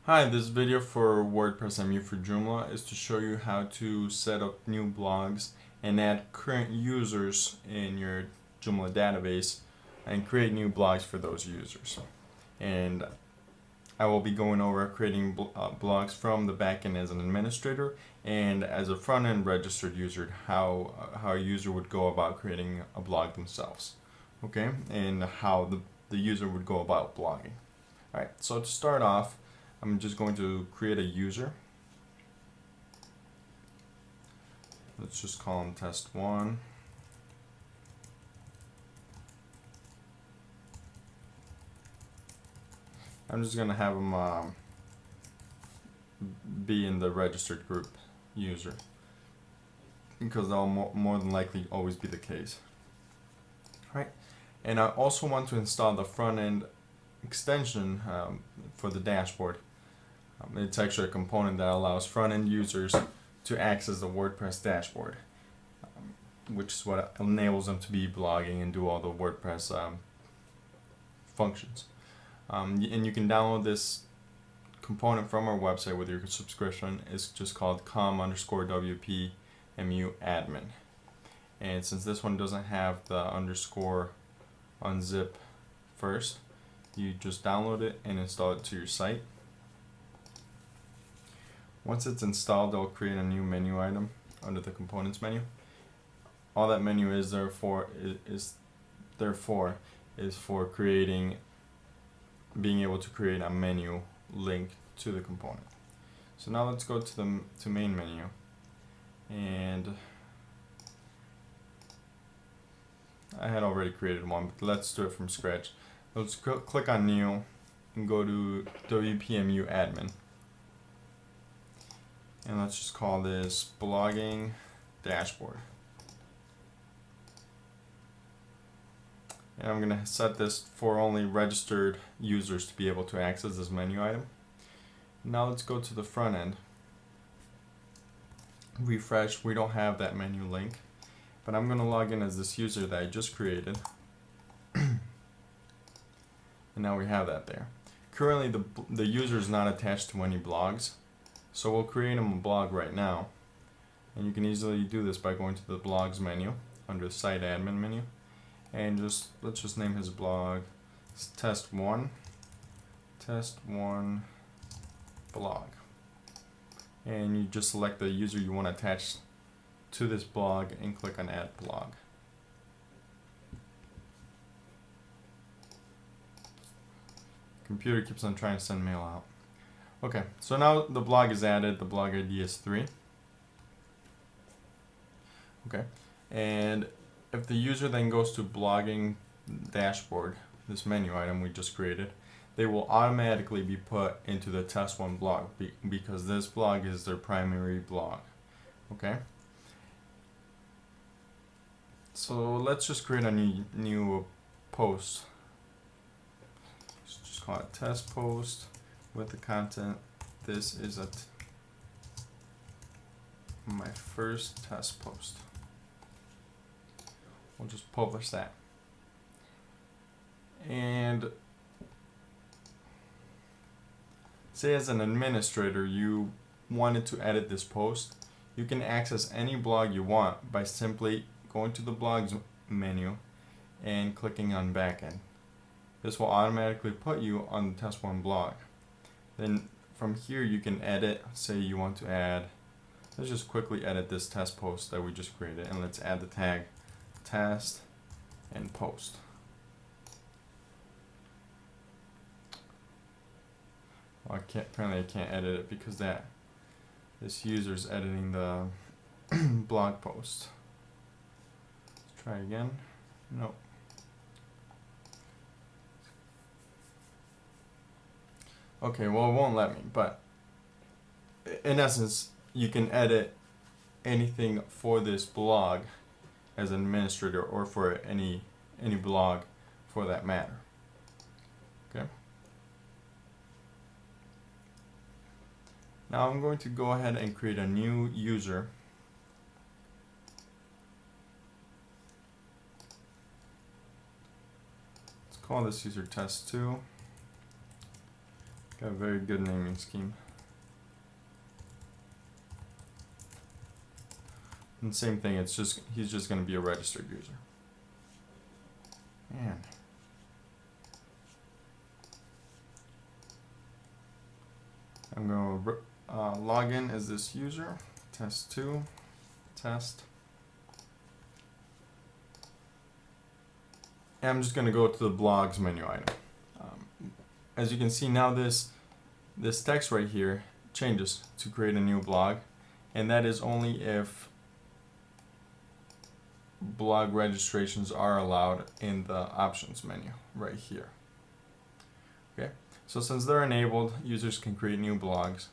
Hi, this video for WordPress MU for Joomla is to show you how to set up new blogs and add current users in your Joomla database and create new blogs for those users. And I will be going over creating blogs from the backend as an administrator and as a front-end registered user, how a user would go about creating a blog themselves. Okay, and how the user would go about blogging. Alright, so to start off, I'm just going to create a user. Let's just call him test1. I'm just going to have him be in the registered group user because that'll more than likely always be the case. Right, and I also want to install the front end extension for the dashboard. It's actually a component that allows front-end users to access the WordPress dashboard, which is what enables them to be blogging and do all the WordPress functions. And you can download this component from our website with your subscription. It's just called com_wp mu admin. And since this one doesn't have the underscore unzip first, you just download it and install it to your site. Once it's installed, it'll create a new menu item under the components menu. All that menu is for being able to create a menu link to the component. So now let's go to the main menu, and I had already created one, but let's do it from scratch. Let's click on new and go to WPMU admin. And let's just call this blogging dashboard. And I'm going to set this for only registered users to be able to access this menu item. Now let's go to the front end. Refresh, we don't have that menu link, but I'm going to log in as this user that I just created. And now we have that there. Currently the user is not attached to any blogs. So we'll create him a blog right now, and you can easily do this by going to the blogs menu under the site admin menu, and let's just name his blog test1 blog, and you just select the user you want to attach to this blog and click on add blog. Computer keeps on trying to send mail out. Okay, so now the blog is added, the blog ID is 3. Okay, and if the user then goes to blogging dashboard, this menu item we just created, they will automatically be put into the test1 blog because this blog is their primary blog. Okay, so let's just create a new post. Let's just call it test post. With the content, this is my first test post. We'll just publish that. And say as an administrator you wanted to edit this post, you can access any blog you want by simply going to the blogs menu and clicking on backend. This will automatically put you on the test1 blog. Then from here you can edit, say you want to add, let's just quickly edit this test post that we just created, and let's add the tag test and post. Well, apparently I can't edit it because this user's editing the blog post. Let's try again. Nope. Okay, well, it won't let me, but in essence, you can edit anything for this blog as an administrator or for any blog for that matter. Okay. Now I'm going to go ahead and create a new user. Let's call this user test2. Got a very good naming scheme. And same thing, it's just he's just going to be a registered user. And I'm going to log in as this user, test2, test. And I'm just going to go to the blogs menu item. As you can see now, this text right here changes to create a new blog, and that is only if blog registrations are allowed in the options menu right here. Okay, so since they're enabled, users can create new blogs.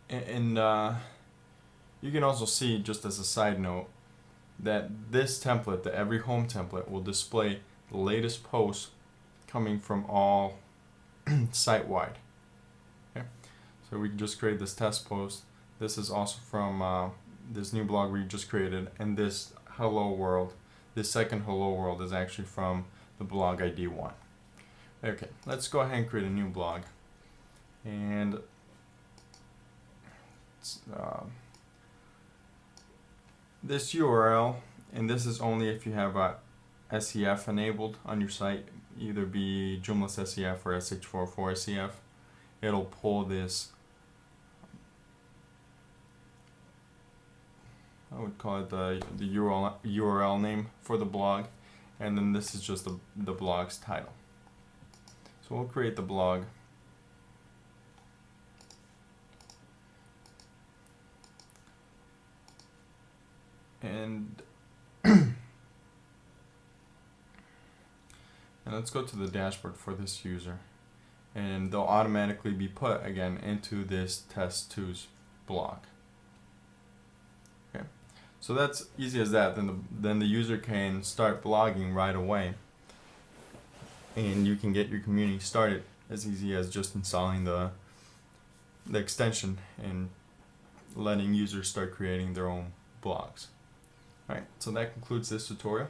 And you can also see, just as a side note, that this template, the every home template, will display the latest posts coming from all site-wide. Okay, so we can just create this test post. This is also from this new blog we just created, and this hello world, this second hello world, is actually from the blog ID 1. Okay, let's go ahead and create a new blog. And this URL, and this is only if you have a SEF enabled on your site, either be Joomla SEF or SH44 SEF. It'll pull this, I would call it the URL name for the blog, and then this is just the blog's title. So we'll create the blog. And let's go to the dashboard for this user, and they'll automatically be put again into this test2's blog. Okay, so that's easy as that. Then the user can start blogging right away, and you can get your community started as easy as just installing the extension and letting users start creating their own blogs. Alright, so that concludes this tutorial.